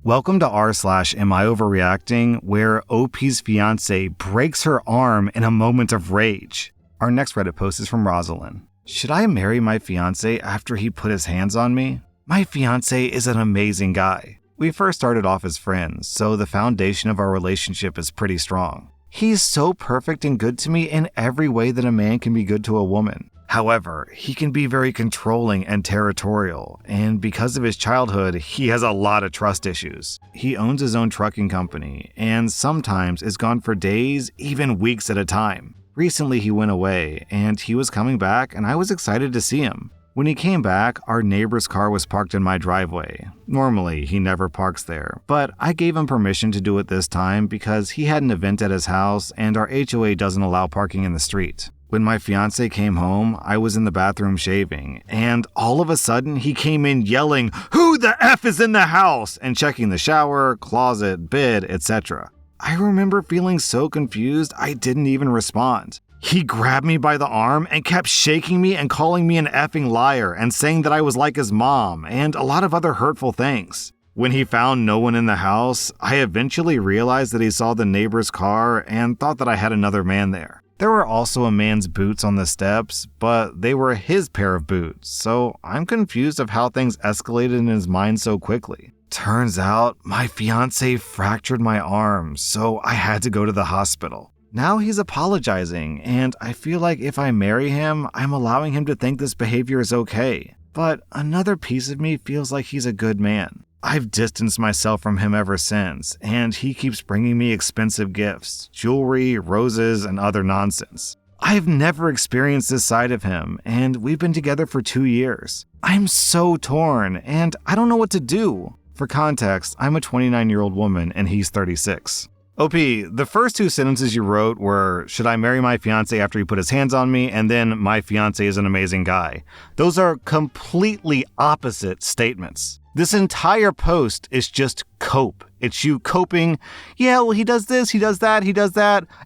Welcome to rSlash Am I Overreacting, where OP's fiancé breaks her arm in a moment of rage. Our next Reddit post is from Rosalind. Should I marry my fiancé after he put his hands on me? My fiancé is an amazing guy. We first started off as friends, so the foundation of our relationship is pretty strong. He's so perfect and good to me in every way that a man can be good to a woman. However, he can be very controlling and territorial, and because of his childhood, he has a lot of trust issues. He owns his own trucking company, and sometimes is gone for days, even weeks at a time. Recently he went away, and he was coming back, and I was excited to see him. When he came back, our neighbor's car was parked in my driveway. Normally, he never parks there, but I gave him permission to do it this time because he had an event at his house, and our HOA doesn't allow parking in the street. When my fiancé came home, I was in the bathroom shaving, and all of a sudden he came in yelling, "Who the F is in the house?" and checking the shower, closet, bed, etc. I remember feeling so confused I didn't even respond. He grabbed me by the arm and kept shaking me and calling me an effing liar and saying that I was like his mom and a lot of other hurtful things. When he found no one in the house, I eventually realized that he saw the neighbor's car and thought that I had another man there. There were also a man's boots on the steps, but they were his pair of boots, so I'm confused of how things escalated in his mind so quickly. Turns out, my fiancé fractured my arm, so I had to go to the hospital. Now he's apologizing, and I feel like if I marry him, I'm allowing him to think this behavior is okay. But another piece of me feels like he's a good man. I've distanced myself from him ever since, and he keeps bringing me expensive gifts, jewelry, roses, and other nonsense. I've never experienced this side of him, and we've been together for 2 years. I'm so torn, and I don't know what to do. For context, I'm a 29-year-old woman, and he's 36. OP, the first 2 sentences you wrote were, "Should I marry my fiancé after he put his hands on me?" and then, "My fiancé is an amazing guy." Those are completely opposite statements. This entire post is just cope. It's you coping, yeah, well, he does this, he does that,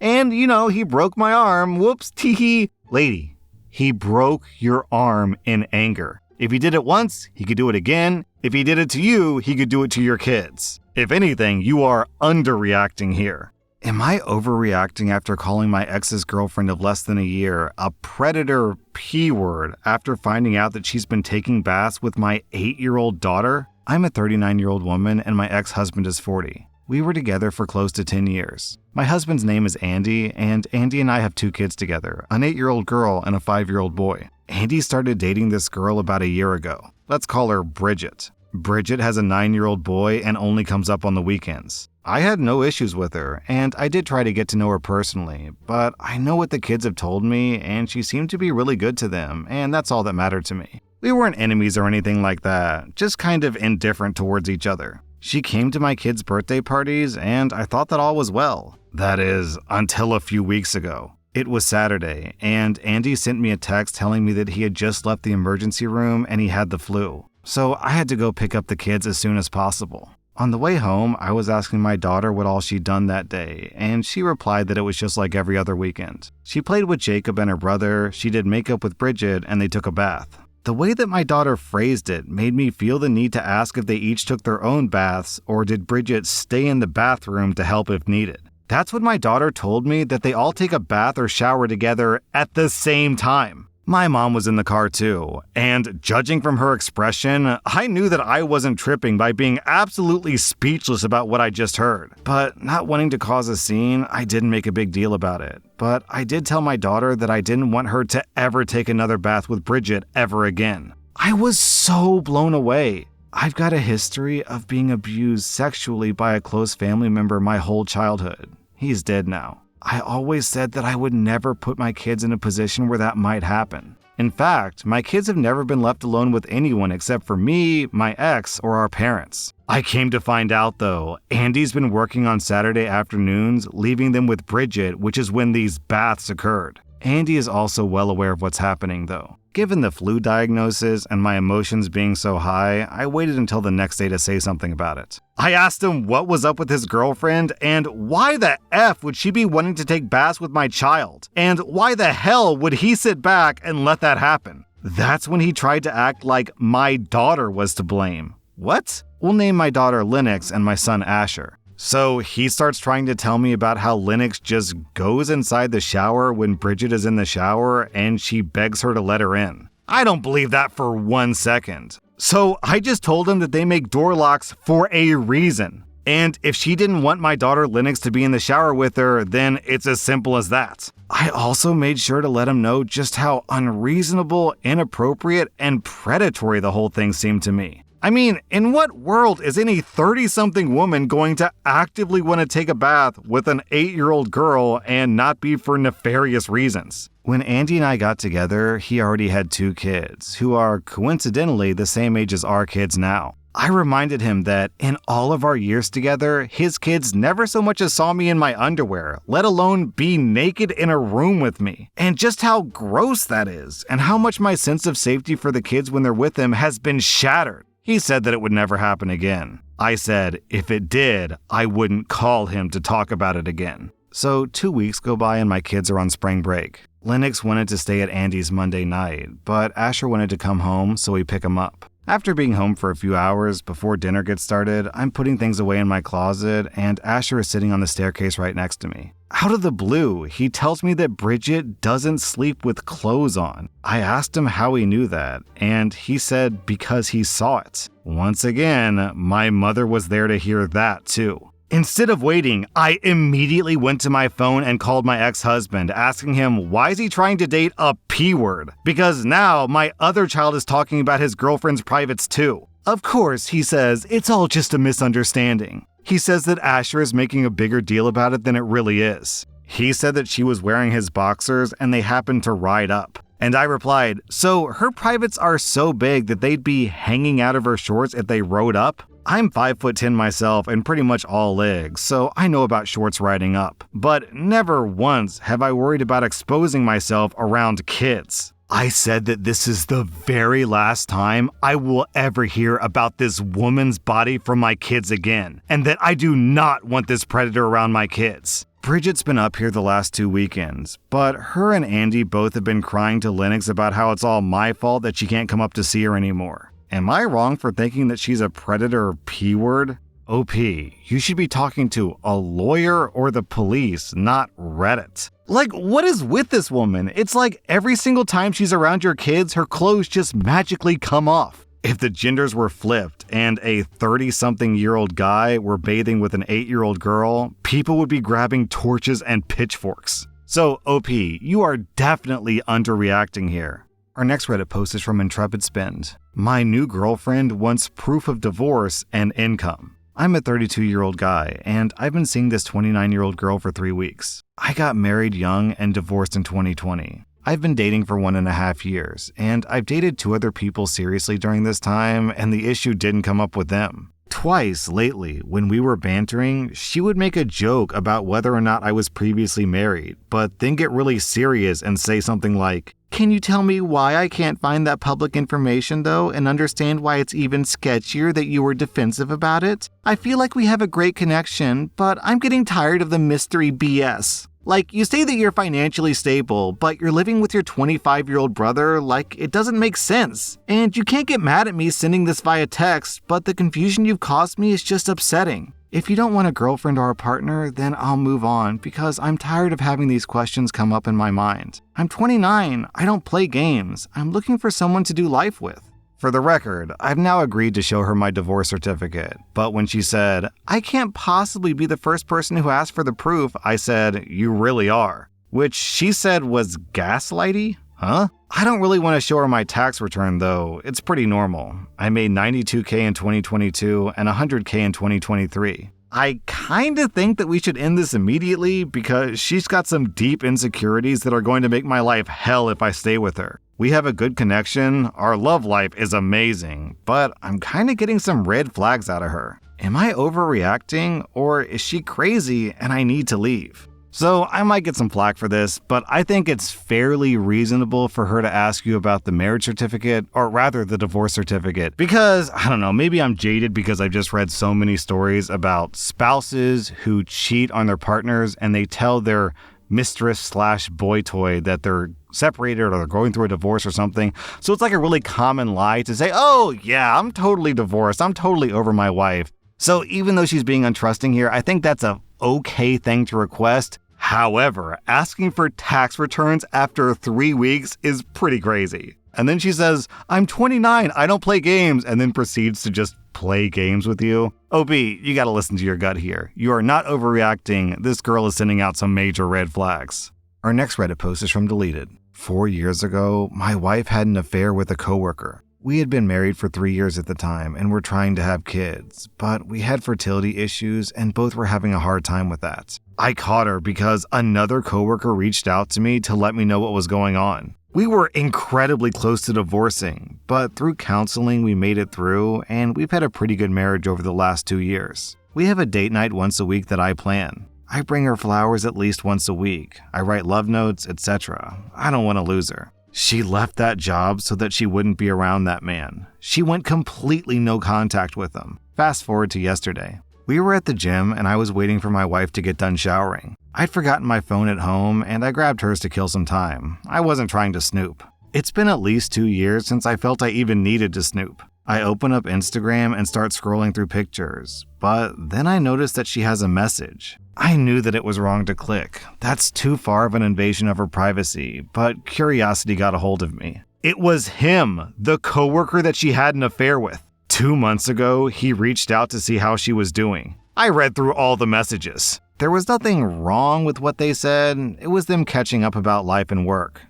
and, he broke my arm, whoops, tee-hee. Lady, he broke your arm in anger. If he did it once, he could do it again. If he did it to you, he could do it to your kids. If anything, you are underreacting here. Am I overreacting after calling my ex's girlfriend of less than a year a predator P-word after finding out that she's been taking baths with my 8-year-old daughter? I'm a 39-year-old woman and my ex-husband is 40. We were together for close to 10 years. My husband's name is Andy, and Andy and I have 2 kids together, an 8-year-old girl and a 5-year-old boy. Andy started dating this girl about a year ago. Let's call her Bridget. Bridget has a 9-year-old boy and only comes up on the weekends. I had no issues with her, and I did try to get to know her personally, but I know what the kids have told me, and she seemed to be really good to them, and that's all that mattered to me. We weren't enemies or anything like that, just kind of indifferent towards each other. She came to my kids' birthday parties, and I thought that all was well. That is, until a few weeks ago. It was Saturday, and Andy sent me a text telling me that he had just left the emergency room and he had the flu. So I had to go pick up the kids as soon as possible. On the way home, I was asking my daughter what all she'd done that day, and she replied that it was just like every other weekend. She played with Jacob and her brother, she did makeup with Bridget, and they took a bath. The way that my daughter phrased it made me feel the need to ask if they each took their own baths, or did Bridget stay in the bathroom to help if needed. That's when my daughter told me that they all take a bath or shower together at the same time. My mom was in the car too, and judging from her expression, I knew that I wasn't tripping by being absolutely speechless about what I just heard. But not wanting to cause a scene, I didn't make a big deal about it. But I did tell my daughter that I didn't want her to ever take another bath with Bridget ever again. I was so blown away. I've got a history of being abused sexually by a close family member my whole childhood. He's dead now. I always said that I would never put my kids in a position where that might happen. In fact, my kids have never been left alone with anyone except for me, my ex, or our parents. I came to find out though, Andy's been working on Saturday afternoons, leaving them with Bridget, which is when these baths occurred. Andy is also well aware of what's happening though. Given the flu diagnosis and my emotions being so high, I waited until the next day to say something about it. I asked him what was up with his girlfriend and why the F would she be wanting to take baths with my child? And why the hell would he sit back and let that happen? That's when he tried to act like my daughter was to blame. What? We'll name my daughter Lennox and my son Asher. So he starts trying to tell me about how Lennox just goes inside the shower when Bridget is in the shower and she begs her to let her in. I don't believe that for 1 second. So I just told him that they make door locks for a reason. And if she didn't want my daughter Lennox to be in the shower with her, then it's as simple as that. I also made sure to let him know just how unreasonable, inappropriate, and predatory the whole thing seemed to me. I mean, in what world is any 30-something woman going to actively want to take a bath with an 8-year-old girl and not be for nefarious reasons? When Andy and I got together, he already had 2 kids, who are coincidentally the same age as our kids now. I reminded him that in all of our years together, his kids never so much as saw me in my underwear, let alone be naked in a room with me. And just how gross that is, and how much my sense of safety for the kids when they're with him has been shattered. He said that it would never happen again. I said, if it did, I wouldn't call him to talk about it again. So 2 weeks go by and my kids are on spring break. Lennox wanted to stay at Andy's Monday night, but Asher wanted to come home, so we pick him up. After being home for a few hours before dinner gets started, I'm putting things away in my closet, and Asher is sitting on the staircase right next to me. Out of the blue, he tells me that Bridget doesn't sleep with clothes on. I asked him how he knew that, and he said because he saw it. Once again, my mother was there to hear that too. Instead of waiting, I immediately went to my phone and called my ex-husband, asking him why is he trying to date a P-word? Because now my other child is talking about his girlfriend's privates too. Of course, he says, it's all just a misunderstanding. He says that Asher is making a bigger deal about it than it really is. He said that she was wearing his boxers and they happened to ride up. And I replied, so her privates are so big that they'd be hanging out of her shorts if they rode up? I'm 5'10" myself and pretty much all legs, so I know about shorts riding up. But never once have I worried about exposing myself around kids. I said that this is the very last time I will ever hear about this woman's body from my kids again, and that I do not want this predator around my kids. Bridget's been up here the last 2 weekends, but her and Andy both have been crying to Lennox about how it's all my fault that she can't come up to see her anymore. Am I wrong for thinking that she's a predator P-word? OP, you should be talking to a lawyer or the police, not Reddit. Like, what is with this woman? It's like every single time she's around your kids, her clothes just magically come off. If the genders were flipped and a 30-something-year-old guy were bathing with an 8-year-old girl, people would be grabbing torches and pitchforks. So, OP, you are definitely underreacting here. Our next Reddit post is from Intrepid Spend. My new girlfriend wants proof of divorce and income. I'm a 32-year-old guy, and I've been seeing this 29-year-old girl for 3 weeks. I got married young and divorced in 2020. I've been dating for 1.5 years, and I've dated 2 other people seriously during this time, and the issue didn't come up with them. Twice lately, when we were bantering, she would make a joke about whether or not I was previously married, but then get really serious and say something like, "Can you tell me why I can't find that public information though and understand why it's even sketchier that you were defensive about it? I feel like we have a great connection, but I'm getting tired of the mystery BS. Like, you say that you're financially stable, but you're living with your 25-year-old brother, like, it doesn't make sense. And you can't get mad at me sending this via text, but the confusion you've caused me is just upsetting. If you don't want a girlfriend or a partner, then I'll move on, because I'm tired of having these questions come up in my mind. I'm 29, I don't play games, I'm looking for someone to do life with." For the record, I've now agreed to show her my divorce certificate, but when she said, "I can't possibly be the first person who asked for the proof," I said, "You really are." Which she said was gaslighty? Huh? I don't really want to show her my tax return though, it's pretty normal. I made $92K in 2022 and $100K in 2023. I kinda think that we should end this immediately because she's got some deep insecurities that are going to make my life hell if I stay with her. We have a good connection, our love life is amazing, but I'm kinda getting some red flags out of her. Am I overreacting, or is she crazy and I need to leave? So I might get some flack for this, but I think it's fairly reasonable for her to ask you about the marriage certificate, or rather the divorce certificate, because, I don't know, maybe I'm jaded because I've just read so many stories about spouses who cheat on their partners and they tell their mistress/boy toy that they're separated or they're going through a divorce or something. So it's like a really common lie to say, oh yeah, I'm totally divorced. I'm totally over my wife. So even though she's being untrusting here, I think that's a okay thing to request. However, asking for tax returns after 3 weeks is pretty crazy. And then she says, I'm 29, I don't play games, and then proceeds to just play games with you. OB, you gotta listen to your gut here. You are not overreacting. This girl is sending out some major red flags. Our next Reddit post is from Deleted. 4 years ago, my wife had an affair with a coworker. We had been married for 3 years at the time and were trying to have kids, but we had fertility issues and both were having a hard time with that. I caught her because another coworker reached out to me to let me know what was going on. We were incredibly close to divorcing, but through counseling we made it through and we've had a pretty good marriage over the last 2 years. We have a date night once a week that I plan. I bring her flowers at least once a week. I write love notes, etc. I don't want to lose her. She left that job so that she wouldn't be around that man. She went completely no contact with him. Fast forward to yesterday. We were at the gym and I was waiting for my wife to get done showering. I'd forgotten my phone at home and I grabbed hers to kill some time. I wasn't trying to snoop. It's been at least 2 years since I felt I even needed to snoop. I open up Instagram and start scrolling through pictures, but then I noticed that she has a message. I knew that it was wrong to click. That's too far of an invasion of her privacy, but curiosity got a hold of me. It was him, the coworker that she had an affair with. 2 months ago, he reached out to see how she was doing. I read through all the messages. There was nothing wrong with what they said. It was them catching up about life and work.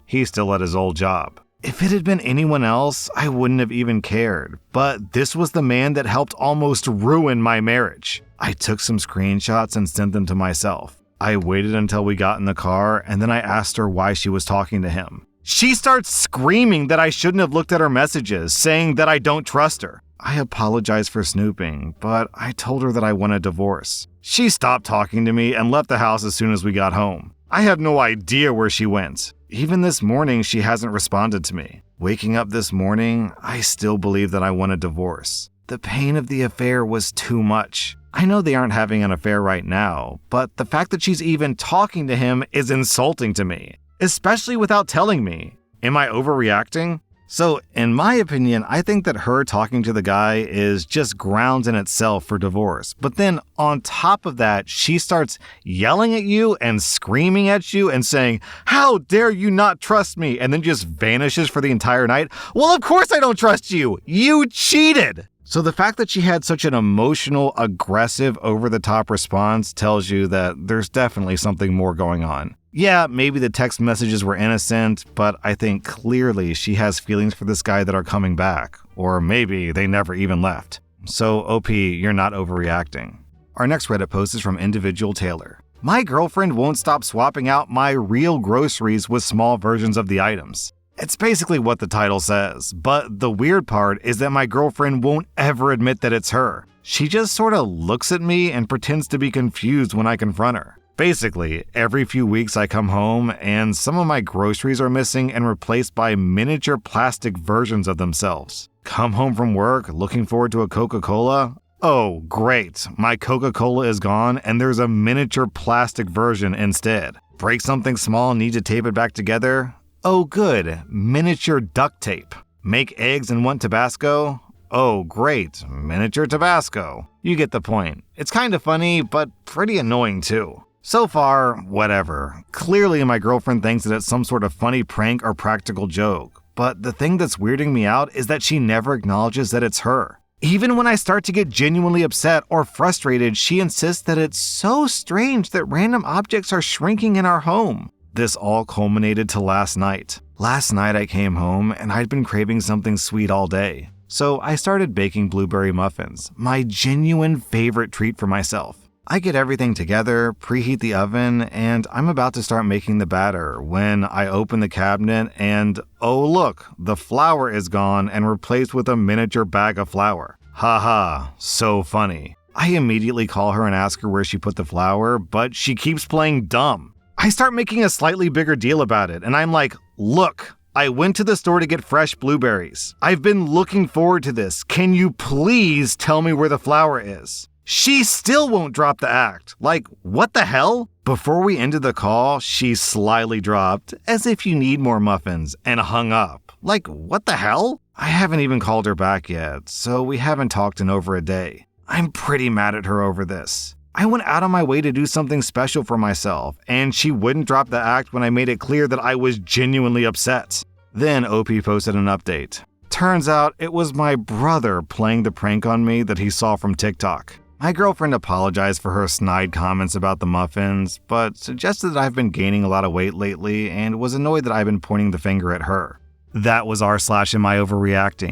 He's still at his old job. If it had been anyone else, I wouldn't have even cared. But this was the man that helped almost ruin my marriage. I took some screenshots and sent them to myself. I waited until we got in the car, and then I asked her why she was talking to him. She starts screaming that I shouldn't have looked at her messages, saying that I don't trust her. I apologized for snooping, but I told her that I want a divorce. She stopped talking to me and left the house as soon as we got home. I have no idea where she went. Even this morning, she hasn't responded to me. Waking up this morning, I still believe that I want a divorce. The pain of the affair was too much. I know they aren't having an affair right now, but the fact that she's even talking to him is insulting to me, especially without telling me. Am I overreacting? So, in my opinion, I think that her talking to the guy is just grounds in itself for divorce. But then, on top of that, she starts yelling at you and screaming at you and saying, "How dare you not trust me?" and then just vanishes for the entire night. Well, of course I don't trust you! You cheated! So the fact that she had such an emotional, aggressive, over-the-top response tells you that there's definitely something more going on. Yeah, maybe the text messages were innocent, but I think clearly she has feelings for this guy that are coming back. Or maybe they never even left. So, OP, you're not overreacting. Our next Reddit post is from Individual Taylor. My girlfriend won't stop swapping out my real groceries with small versions of the items. It's basically what the title says, but the weird part is that my girlfriend won't ever admit that it's her. She just sort of looks at me and pretends to be confused when I confront her. Basically, every few weeks I come home and some of my groceries are missing and replaced by miniature plastic versions of themselves. Come home from work looking forward to a Coca-Cola? Oh, great. My Coca-Cola is gone and there's a miniature plastic version instead. Break something small and need to tape it back together? Oh, good. Miniature duct tape. Make eggs and want Tabasco? Oh, great. Miniature Tabasco. You get the point. It's kind of funny, but pretty annoying too. So far, whatever. Clearly my girlfriend thinks that it's some sort of funny prank or practical joke. But the thing that's weirding me out is that she never acknowledges that it's her. Even when I start to get genuinely upset or frustrated, she insists that it's so strange that random objects are shrinking in our home. This all culminated to last night. Last night I came home and I'd been craving something sweet all day. So I started baking blueberry muffins, my genuine favorite treat for myself. I get everything together, preheat the oven, and I'm about to start making the batter when I open the cabinet and, oh look, the flour is gone and replaced with a miniature bag of flour. Haha, so funny. I immediately call her and ask her where she put the flour, but she keeps playing dumb. I start making a slightly bigger deal about it, and I'm like, look, I went to the store to get fresh blueberries. I've been looking forward to this. Can you please tell me where the flour is? She still won't drop the act. Like, what the hell? Before we ended the call, she slyly dropped, "As if you need more muffins," and hung up. Like, what the hell? I haven't even called her back yet, so we haven't talked in over a day. I'm pretty mad at her over this. I went out of my way to do something special for myself, and she wouldn't drop the act when I made it clear that I was genuinely upset. Then OP posted an update. Turns out it was my brother playing the prank on me that he saw from TikTok. My girlfriend apologized for her snide comments about the muffins, but suggested that I've been gaining a lot of weight lately and was annoyed that I've been pointing the finger at her. That was rSlash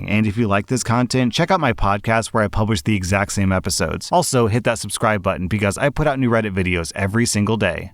and if you like this content, check out my podcast where I publish the exact same episodes. Also, hit that subscribe button because I put out new Reddit videos every single day.